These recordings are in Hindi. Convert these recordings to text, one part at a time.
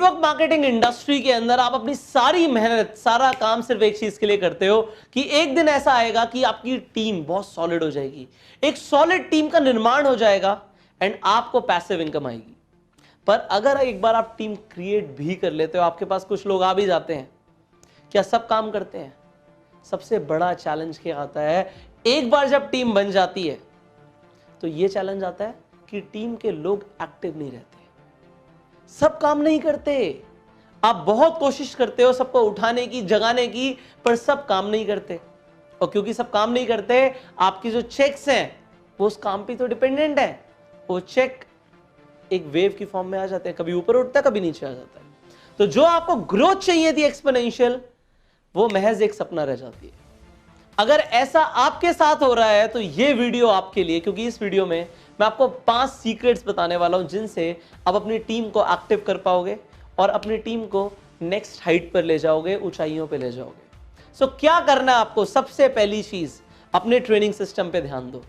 नेटवर्क मार्केटिंग इंडस्ट्री के अंदर आप अपनी सारी मेहनत, सारा काम सिर्फ एक चीज के लिए करते हो कि एक दिन ऐसा आएगा कि आपकी टीम बहुत सॉलिड हो जाएगी, एक सॉलिड टीम का निर्माण हो जाएगा एंड आपको पैसिव इनकम आएगी। पर अगर एक बार आप टीम क्रिएट भी कर लेते हो, आपके पास कुछ लोग आ भी जाते हैं, क्या सब काम करते हैं? सबसे बड़ा चैलेंज क्या आता है, एक बार जब टीम बन जाती है तो यह चैलेंज आता है कि टीम के लोग एक्टिव नहीं रहते, सब काम नहीं करते। आप बहुत कोशिश करते हो सबको उठाने की, जगाने की, पर सब काम नहीं करते। और क्योंकि सब काम नहीं करते, आपकी जो चेक्स हैं वो उस काम पे तो डिपेंडेंट है। वो चेक एक वेव की फॉर्म में आ जाते हैं, कभी ऊपर उठता है, कभी नीचे आ जाता है। तो जो आपको ग्रोथ चाहिए थी एक्सपोनेंशियल, वो महज एक सपना रह जाती है। अगर ऐसा आपके साथ हो रहा है तो ये वीडियो आपके लिए, क्योंकि इस वीडियो में मैं आपको 5 सीक्रेट्स बताने वाला हूं जिनसे आप अपनी टीम को एक्टिव कर पाओगे और अपनी टीम को नेक्स्ट हाइट पर ले जाओगे, ऊंचाइयों पे ले जाओगे। सो क्या करना है आपको? सबसे पहली चीज, अपने ट्रेनिंग सिस्टम पे ध्यान दो।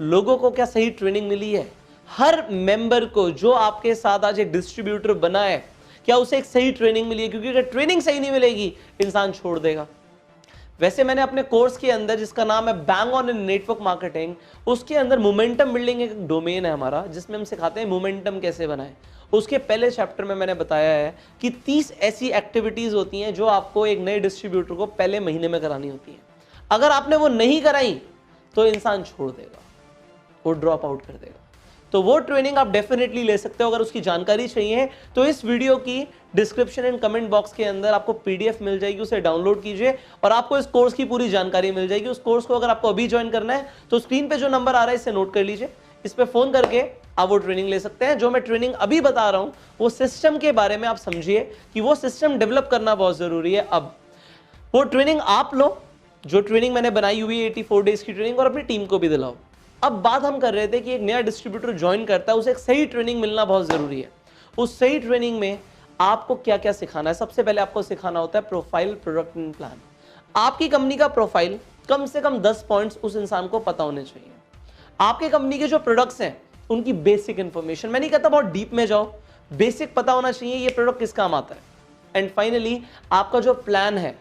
लोगों को क्या सही ट्रेनिंग मिली है? हर मेंबर को जो आपके साथ आज एक डिस्ट्रीब्यूटर बना है, क्या उसे एक सही ट्रेनिंग मिली है? क्योंकि अगर ट्रेनिंग सही नहीं मिलेगी, इंसान छोड़ देगा। वैसे मैंने अपने कोर्स के अंदर, जिसका नाम है bang on in network marketing, उसके अंदर मोमेंटम बिल्डिंग एक डोमेन है हमारा, जिसमें हम सिखाते हैं मोमेंटम कैसे बनाएं। उसके पहले चैप्टर में मैंने बताया है कि 30 ऐसी एक्टिविटीज होती हैं जो आपको एक नए डिस्ट्रीब्यूटर को पहले महीने में करानी होती है। अगर आपने वो नहीं कराई तो इंसान छोड़ देगा, वो ड्रॉप आउट कर देगा। तो वो ट्रेनिंग आप डेफिनेटली ले सकते हो। अगर उसकी जानकारी चाहिए तो इस वीडियो की डिस्क्रिप्शन एंड कमेंट बॉक्स के अंदर आपको पीडीएफ मिल जाएगी, उसे डाउनलोड कीजिए और आपको इस कोर्स की पूरी जानकारी मिल जाएगी। उस कोर्स को अगर आपको अभी ज्वाइन करना है तो स्क्रीन पे जो नंबर आ रहा है इसे नोट कर लीजिए, इस पे फोन करके आप वो ट्रेनिंग ले सकते हैं। जो मैं ट्रेनिंग अभी बता रहा हूं वो सिस्टम के बारे में आप समझिए कि वो सिस्टम डेवलप करना बहुत जरूरी है। अब वो ट्रेनिंग आप लो, जो ट्रेनिंग मैंने बनाई हुई है 84 डेज की ट्रेनिंग, और अपनी टीम को भी दिलाओ। अब बात हम कर रहे थे कि एक नया डिस्ट्रीब्यूटर ज्वाइन करता है, उसे एक सही ट्रेनिंग मिलना बहुत जरूरी है। उस सही ट्रेनिंग में आपको क्या क्या सिखाना है? सबसे पहले आपको सिखाना होता है प्रोफाइल, प्रोडक्ट एंड प्लान। आपकी कंपनी का प्रोफाइल कम से कम 10 पॉइंट्स उस इंसान को पता होने चाहिए। आपकी कंपनी के जो प्रोडक्ट्स हैं उनकी बेसिक इंफॉर्मेशन, मैं नहीं कहता बहुत डीप में जाओ, बेसिक पता होना चाहिए ये प्रोडक्ट किस काम आता है। एंड फाइनली आपका जो प्लान है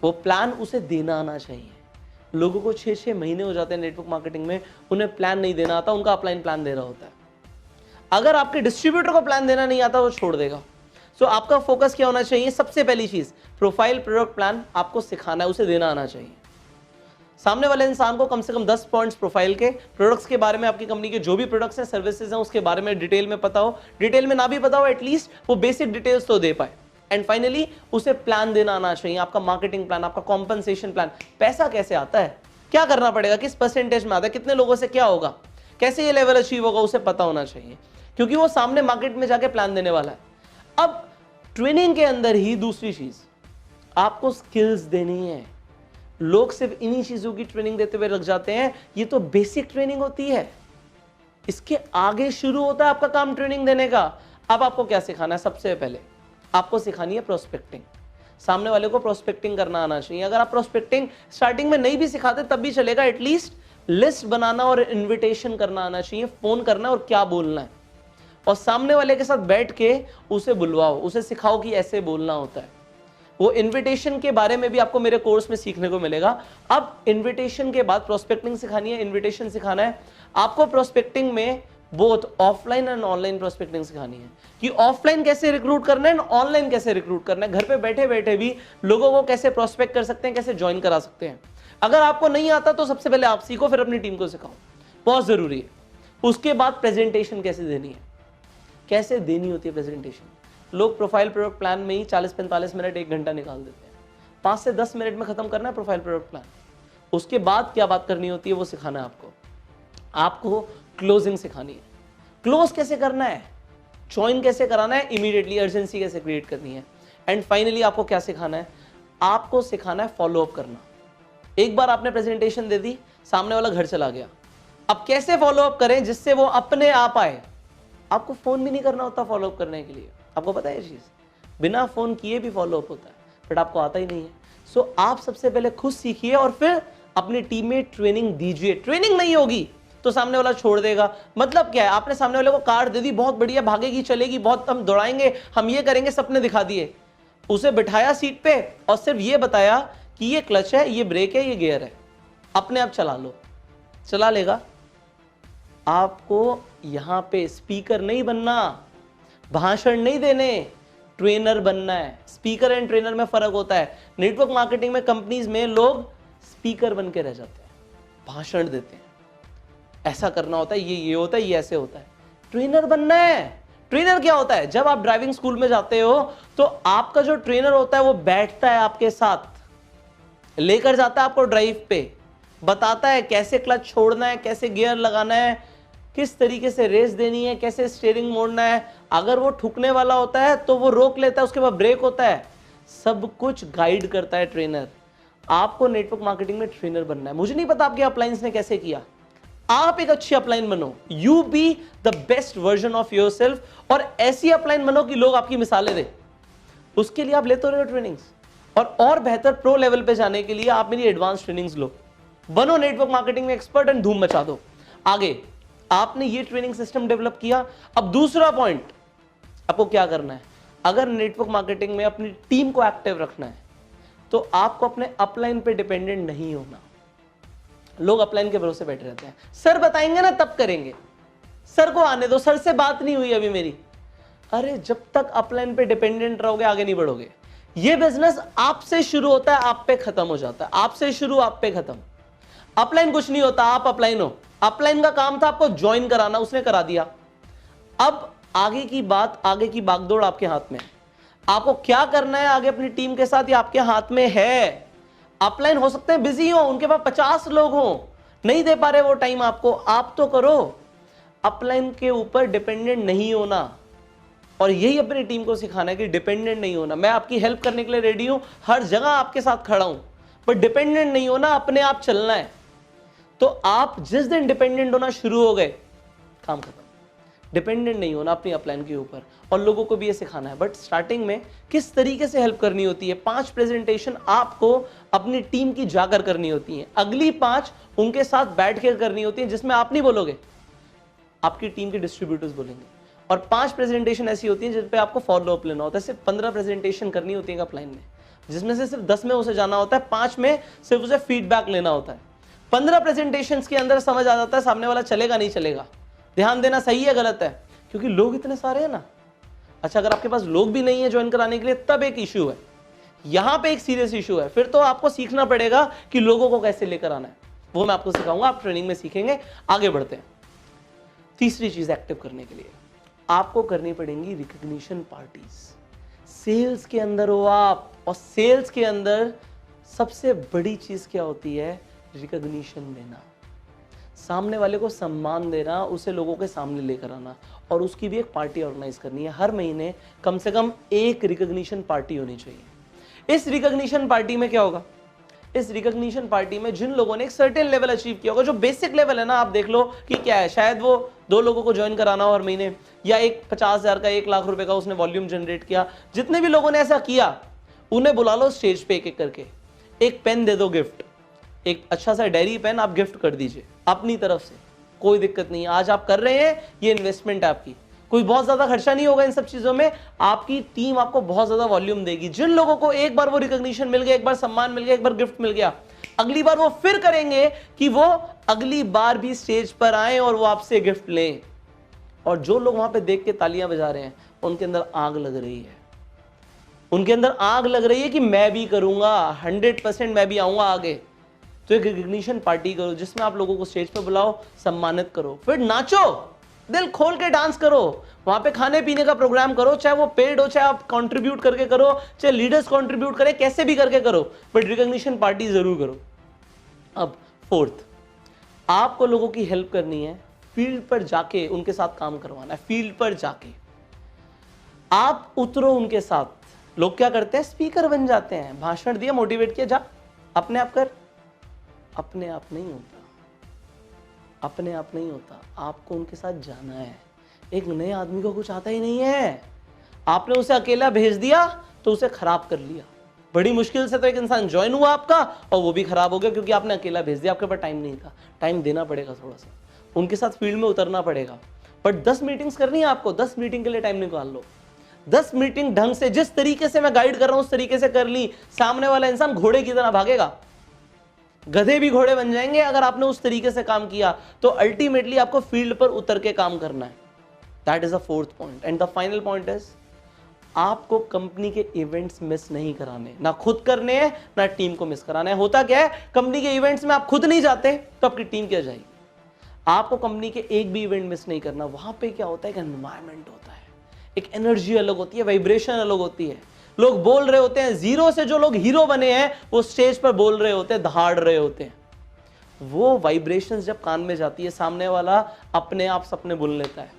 वो प्लान उसे देना आना चाहिए। लोगों को 6-6 महीने हो जाते हैं नेटवर्क मार्केटिंग में, उन्हें प्लान नहीं देना आता, उनका अपलाइन प्लान दे रहा होता है। अगर आपके डिस्ट्रीब्यूटर को प्लान देना नहीं आता वो छोड़ देगा। सो आपका फोकस क्या होना चाहिए? सबसे पहली चीज प्रोफाइल, प्रोडक्ट प्लान आपको सिखाना है, उसे देना आना चाहिए। सामने वाले इंसान को कम से कम 10 पॉइंट्स प्रोफाइल के, प्रोडक्ट्स के बारे में, आपकी कंपनी के जो भी प्रोडक्ट्स हैं, सर्विसेज हैं, उसके बारे में डिटेल में पता हो। डिटेल में ना भी पता हो, एटलीस्ट वो बेसिक डिटेल्स तो दे पाए। एंड फाइनली उसे प्लान देना आना चाहिए, आपका मार्केटिंग प्लान, आपका कॉम्पनसेशन प्लान। पैसा कैसे आता है, क्या करना पड़ेगा, किस परसेंटेज में आता है, कितने लोगों से क्या होगा, कैसे ये लेवल अचीव होगा, उसे पता होना चाहिए, क्योंकि वो सामने मार्केट में जाके प्लान देने वाला है। अब ट्रेनिंग के अंदर ही दूसरी चीज आपको स्किल्स देनी है। लोग सिर्फ इन्हीं चीजों की ट्रेनिंग देते हुए लग जाते हैं, ये तो बेसिक ट्रेनिंग होती है, इसके आगे शुरू होता है आपका काम ट्रेनिंग देने का। अब आपको क्या सिखाना है? सबसे पहले आपको सिखानी है प्रोस्पेक्टिंग। सामने वाले को प्रोस्पेक्टिंग करना आना चाहिए। अगर आप प्रोस्पेक्टिंग स्टार्टिंग में नहीं भी सिखाते तब भी चलेगा, एटलीस्ट लिस्ट बनाना और इनविटेशन करना आना चाहिए, फोन करना और क्या बोलना है, और सामने वाले के साथ बैठ के उसे बुलवाओ, उसे सिखाओ कि ऐसे बोलना होता है। वो इनविटेशन के बारे में भी आपको मेरे कोर्स में सीखने को मिलेगा। अब इनविटेशन के बाद प्रोस्पेक्टिंग सिखानी है, इनविटेशन सिखाना है। आपको प्रोस्पेक्टिंग में both offline and online prospecting सिखानी है कि ऑफलाइन कैसे रिक्रूट करना है, ऑनलाइन कैसे रिक्रूट करना है। घर पे बैठे बैठे भी लोगों को कैसे प्रोस्पेक्ट कर सकते हैं, कैसे ज्वाइन करा सकते हैं। अगर आपको नहीं आता तो सबसे पहले आप सीखो, फिर अपनी टीम को सिखाओ, बहुत जरूरी है। उसके बाद प्रेजेंटेशन कैसे देनी है, कैसे देनी होती है प्रेजेंटेशन। लोग प्रोफाइल, प्रोडक्ट प्लान में ही 40-45 मिनट, 1 घंटा निकाल देते हैं। 5 से 10 मिनट में खत्म करना है प्रोफाइल, प्रोडक्ट प्लान। उसके बाद क्या बात करनी होती है वो सिखाना है आपको। आपको क्लोजिंग सिखानी है, क्लोज कैसे करना है, ज्वाइन कैसे कराना है, इमीडिएटली अर्जेंसी कैसे क्रिएट करनी है। एंड फाइनली आपको क्या सिखाना है? आपको सिखाना है फॉलो अप करना। एक बार आपने प्रेजेंटेशन दे दी, सामने वाला घर चला गया, अब कैसे फॉलो अप करें जिससे वो अपने आप आए। आपको फोन भी नहीं करना होता फॉलो अप करने के लिए, आपको पता है ये चीज, बिना फोन किए भी फॉलो अप होता है, बट आपको आता ही नहीं है। सो आप सबसे पहले खुद सीखिए और फिर अपनी टीम में ट्रेनिंग दीजिए। ट्रेनिंग नहीं होगी तो सामने वाला छोड़ देगा। मतलब क्या है, आपने सामने वाले को कार दे दी, बहुत बढ़िया, भागेगी, चलेगी, बहुत हम दौड़ाएंगे, हम ये करेंगे, सपने दिखा दिए, उसे बिठाया सीट पे और सिर्फ ये बताया कि ये क्लच है, ये ब्रेक है, ये गियर है, अपने आप चला लो, चला लेगा। आपको यहां पे स्पीकर नहीं बनना, भाषण नहीं देने, ट्रेनर बनना है। स्पीकर एंड ट्रेनर में फर्क होता है। नेटवर्क मार्केटिंग में कंपनीज में लोग स्पीकर बन के रह जाते हैं, भाषण देते हैं, ऐसा करना होता है, ये होता है, ये ऐसे होता है। ट्रेनर बनना है। ट्रेनर क्या होता है, जब आप ड्राइविंग स्कूल में जाते हो तो आपका जो ट्रेनर होता है वो बैठता है आपके साथ, लेकर जाता है आपको ड्राइव पे, बताता है कैसे क्लच छोड़ना है, कैसे गियर लगाना है, किस तरीके से रेस देनी है, कैसे स्टीयरिंग मोड़ना है। अगर वो ठुकने वाला होता है तो वो रोक लेता है, उसके बाद ब्रेक होता है, सब कुछ गाइड करता है ट्रेनर। आपको नेटवर्क मार्केटिंग में ट्रेनर बनना है। मुझे नहीं पता आपके अपलाइंस ने कैसे किया, आप एक अच्छी अपलाइन बनो, you be the best version of yourself, और ऐसी अपलाइन बनो कि लोग आपकी मिसालें दे। उसके लिए आप लेते रहो ट्रेनिंग्स, और बेहतर प्रो लेवल पे जाने के लिए आप मेरी एडवांस ट्रेनिंग्स लो, बनो नेटवर्क मार्केटिंग में एक्सपर्ट एंड धूम मचा दो। आगे आपने ये ट्रेनिंग सिस्टम डेवलप किया। अब दूसरा पॉइंट आपको क्या करना है, अगर नेटवर्क मार्केटिंग में अपनी टीम को एक्टिव रखना है तो आपको अपने अपलाइन पे डिपेंडेंट नहीं होना। लोग अपलाइन के भरोसे बैठे रहते हैं, सर बताएंगे ना तब करेंगे, सर को आने दो, सर से बात नहीं हुई अभी मेरी। अरे जब तक अपलाइन पे डिपेंडेंट रहोगे आगे नहीं बढ़ोगे। ये बिजनेस आपसे शुरू होता है, आप पे खत्म हो जाता है, आपसे शुरू आप पे खत्म। अपलाइन कुछ नहीं होता, आप अपलाइन हो। अपलाइन का काम था आपको ज्वाइन कराना, उसने करा दिया। अब आगे की बात, आगे की बागडोर आपके हाथ में है। आपको क्या करना है आगे अपनी टीम के साथ, ये आपके हाथ में है। अपलाइन हो सकते हैं बिजी हो, उनके पास 50 लोग हो, नहीं दे पा रहे वो टाइम आपको, आप तो करो। अपलाइन के ऊपर डिपेंडेंट नहीं होना, और यही अपनी टीम को सिखाना है कि डिपेंडेंट नहीं होना। मैं आपकी हेल्प करने के लिए रेडी हूं, हर जगह आपके साथ खड़ा हूं, पर डिपेंडेंट नहीं होना, अपने आप चलना है। तो आप जिस दिन डिपेंडेंट होना शुरू हो गए, काम खत्म। डिपेंडेंट नहीं होना अपनी अपलाइन के ऊपर, और लोगों को भी ये सिखाना है। बट स्टार्टिंग में किस तरीके से हेल्प करनी होती है, 5 प्रेजेंटेशन आपको अपनी टीम की जाकर करनी होती है, अगली 5 उनके साथ बैठ कर करनी होती है, जिसमें आप नहीं बोलोगे, आपकी टीम के डिस्ट्रीब्यूटर्स बोलेंगे। और 5 प्रेजेंटेशन ऐसी होती है जिन पे आपको फॉलो अप लेना होता है। सिर्फ 15 प्रेजेंटेशन करनी होती है अपलाइन में, जिसमें से सिर्फ 10 में उसे जाना होता है, 5 में सिर्फ उसे फीडबैक लेना होता है। 15 प्रेजेंटेशन के अंदर समझ आ जाता है सामने वाला चलेगा नहीं चलेगा, ध्यान देना सही है गलत है, क्योंकि लोग इतने सारे हैं ना। अच्छा, अगर आपके पास लोग भी नहीं है ज्वाइन कराने के लिए, तब एक इश्यू है, यहां पे एक सीरियस इश्यू है। फिर तो आपको सीखना पड़ेगा कि लोगों को कैसे लेकर आना है, वो मैं आपको सिखाऊंगा, आप ट्रेनिंग में सीखेंगे। आगे बढ़ते हैं। तीसरी चीज एक्टिव करने के लिए आपको करनी पड़ेंगी रिकॉग्निशन पार्टीज। सेल्स के अंदर हो आप, और सेल्स के अंदर सबसे बड़ी चीज क्या होती है, रिकॉग्निशन देना, सामने वाले को सम्मान देना, उसे लोगों के सामने लेकर आना, और उसकी भी एक पार्टी ऑर्गेनाइज करनी है। हर महीने कम से कम एक रिकॉग्निशन पार्टी होनी चाहिए। इस रिकॉग्निशन पार्टी में क्या होगा, इस रिकॉग्निशन पार्टी में जिन लोगों ने एक सर्टेन लेवल अचीव किया होगा, जो बेसिक लेवल है ना, आप देख लो कि क्या है, शायद वो 2 लोगों को ज्वाइन कराना हो हर महीने, या एक 50,000 का 1 लाख रुपए का उसने वॉल्यूम जनरेट किया। जितने भी लोगों ने ऐसा किया उन्हें बुला लो स्टेज पे एक एक करके, एक पेन दे दो गिफ्ट, एक अच्छा सा डायरी पेन आप गिफ्ट कर दीजिए अपनी तरफ से, कोई दिक्कत नहीं है। आज आप कर रहे हैं, ये इन्वेस्टमेंट है आपकी, कोई बहुत ज्यादा खर्चा नहीं होगा इन सब चीजों में, आपकी टीम आपको बहुत ज्यादा वॉल्यूम देगी। जिन लोगों को एक बार वो रिकॉग्निशन मिल गया, एक बार सम्मान मिल गया, एक बार गिफ्ट मिल गया, अगली बार वो फिर करेंगे कि वो अगली बार भी स्टेज पर आए और वो आपसे गिफ्ट लें। और जो लोग वहां पे देख के तालियां बजा रहे हैं, उनके अंदर आग लग रही है, उनके अंदर आग लग रही है कि मैं भी करूंगा, 100% मैं भी आऊंगा आगे। तो एक रिकॉग्निशन पार्टी करो, जिसमें आप लोगों को स्टेज पर बुलाओ, सम्मानित करो, फिर नाचो, दिल खोल के डांस करो, वहां पे खाने पीने का प्रोग्राम करो, चाहे वो पेड हो, चाहे आप कंट्रीब्यूट करके करो, चाहे लीडर्स कंट्रीब्यूट करें, कैसे भी करके करो, बट रिकॉग्निशन पार्टी जरूर करो। अब 4th, आपको लोगों की हेल्प करनी है, फील्ड पर जाके उनके साथ काम करवाना है। फील्ड पर जाके आप उतरो उनके साथ। लोग क्या करते हैं, स्पीकर बन जाते हैं, भाषण दिया, मोटिवेट किया, जा अपने आप कर। अपने आप नहीं होता, अपने आप नहीं होता, आपको उनके साथ जाना है। एक नए आदमी को कुछ आता ही नहीं है, आपने उसे अकेला भेज दिया तो उसे खराब कर लिया। बड़ी मुश्किल से तो एक इंसान ज्वाइन हुआ आपका, और वो भी खराब हो गया क्योंकि आपने अकेला भेज दिया, आपके पास टाइम नहीं था। टाइम देना पड़ेगा थोड़ा सा, उनके साथ फील्ड में उतरना पड़ेगा। बट 10 मीटिंग्स करनी है आपको, 10 मीटिंग के लिए टाइम निकाल लो। 10 मीटिंग ढंग से, जिस तरीके से मैं गाइड कर रहा हूं उस तरीके से कर ली, सामने वाला इंसान घोड़े की तरह भागेगा। गधे भी घोड़े बन जाएंगे अगर आपने उस तरीके से काम किया। तो अल्टीमेटली आपको फील्ड पर उतर के काम करना है। That is the fourth point. And the final point is, आपको कंपनी के इवेंट्स मिस नहीं कराने, ना खुद करने हैं ना टीम को मिस कराना है। होता क्या है, कंपनी के इवेंट्स में आप खुद नहीं जाते तो आपकी टीम क्या जाएगी। आपको कंपनी के एक भी इवेंट मिस नहीं करना। वहां पे क्या होता है, एक एनवायरमेंट होता है, एक एनर्जी अलग होती है, वाइब्रेशन अलग होती है। लोग बोल रहे होते हैं, जीरो से जो लोग हीरो बने हैं वो स्टेज पर बोल रहे होते हैं, दहाड़ रहे होते हैं। वो वाइब्रेशंस जब कान में जाती है, सामने वाला अपने आप सपने बुन लेता है,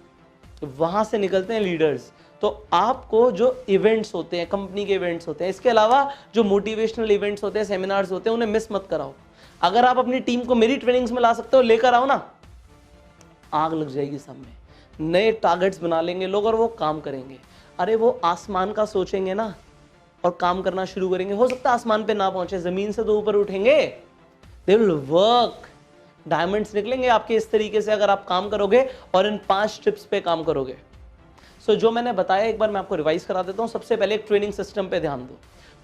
तो वहां से निकलते हैं लीडर्स। तो आपको जो इवेंट्स होते हैं, कंपनी के इवेंट्स होते हैं, इसके अलावा जो मोटिवेशनल इवेंट्स होते हैं, सेमिनार्स होते हैं, उन्हें मिस मत कराओ। अगर आप अपनी टीम को मेरी ट्रेनिंग्स में ला सकते हो, लेकर आओ ना, आग लग जाएगी सामने। नए टारगेट्स बना लेंगे लोग और वो काम करेंगे। अरे वो आसमान का सोचेंगे ना और काम करना शुरू करेंगे। हो सकता है आसमान पे ना पहुंचे, जमीन से तो ऊपर उठेंगे। They will work. डायमंड्स निकलेंगे आपके इस तरीके से अगर आप काम करोगे और इन 5 टिप्स पे काम करोगे। जो मैंने बताया एक बार मैं आपको रिवाइज करा देता हूं। सबसे पहले एक ट्रेनिंग सिस्टम पे ध्यान दो,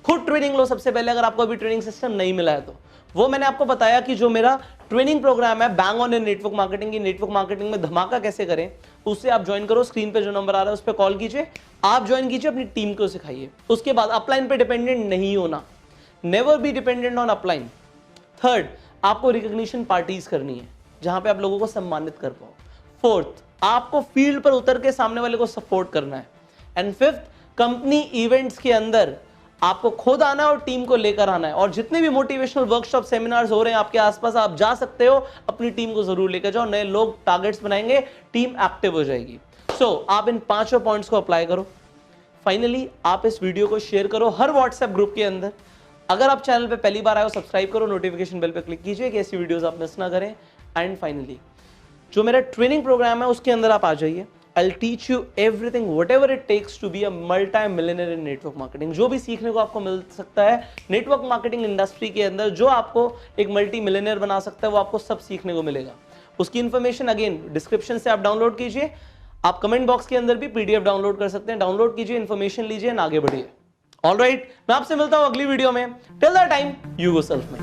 खुद ट्रेनिंग लो सबसे पहले। अगर आपको अभी ट्रेनिंग सिस्टम नहीं मिला है तो वो मैंने आपको बताया कि जो मेरा ट्रेनिंग प्रोग्राम है bang on in network marketing, की नेटवर्क मार्केटिंग में धमाका कैसे करें, उससे आप ज्वाइन करो। स्क्रीन पे जो नंबर आ रहा है उस पर कॉल कीजिए, आप ज्वाइन कीजिए, अपनी टीम को सिखाइए। उसके बाद अपलाइन पे डिपेंडेंट नहीं होना, never be dependent on upline. Third, आपको रिकॉग्निशन पार्टीज करनी है जहां पे आप लोगों को सम्मानित कर पाओ। फोर्थ, आपको फील्ड पर उतर के सामने वाले को सपोर्ट करना है। एंड फिफ्थ, कंपनी इवेंट्स के अंदर आपको खुद आना है और टीम को लेकर आना है। और जितने भी मोटिवेशनल वर्कशॉप सेमिनार्स हो रहे हैं आपके आसपास, आप जा सकते हो, अपनी टीम को जरूर लेकर जाओ। नए लोग टारगेट्स बनाएंगे, टीम एक्टिव हो जाएगी। आप इन 5 पॉइंट्स को अप्लाई करो। फाइनली आप इस वीडियो को शेयर करो हर व्हाट्सएप ग्रुप के अंदर। अगर आप चैनल पे पहली बार आए हो, सब्सक्राइब करो, नोटिफिकेशन बेल पे क्लिक कीजिए कि ऐसी वीडियोस आप मिस ना करें। एंड फाइनली जो मेरा ट्रेनिंग प्रोग्राम है उसके अंदर आप आ जाइए। I'll teach you everything, whatever it takes to be a multi-millionaire in network marketing। जो भी सीखने को आपको मिल सकता है नेटवर्क मार्केटिंग इंडस्ट्री के अंदर, जो आपको एक मल्टी मिलियनर बना सकता है, वो आपको सब सीखने को मिलेगा। उसकी इन्फॉर्मेशन अगेन डिस्क्रिप्शन से आप डाउनलोड कीजिए। आप कमेंट बॉक्स के अंदर भी PDF डाउनलोड कर सकते हैं। डाउनलोड कीजिए, इन्फॉर्मेशन लीजिए, आगे बढ़िए। ऑलराइट, मैं आपसे मिलता हूं अगली वीडियो में। Till the time, you go self made.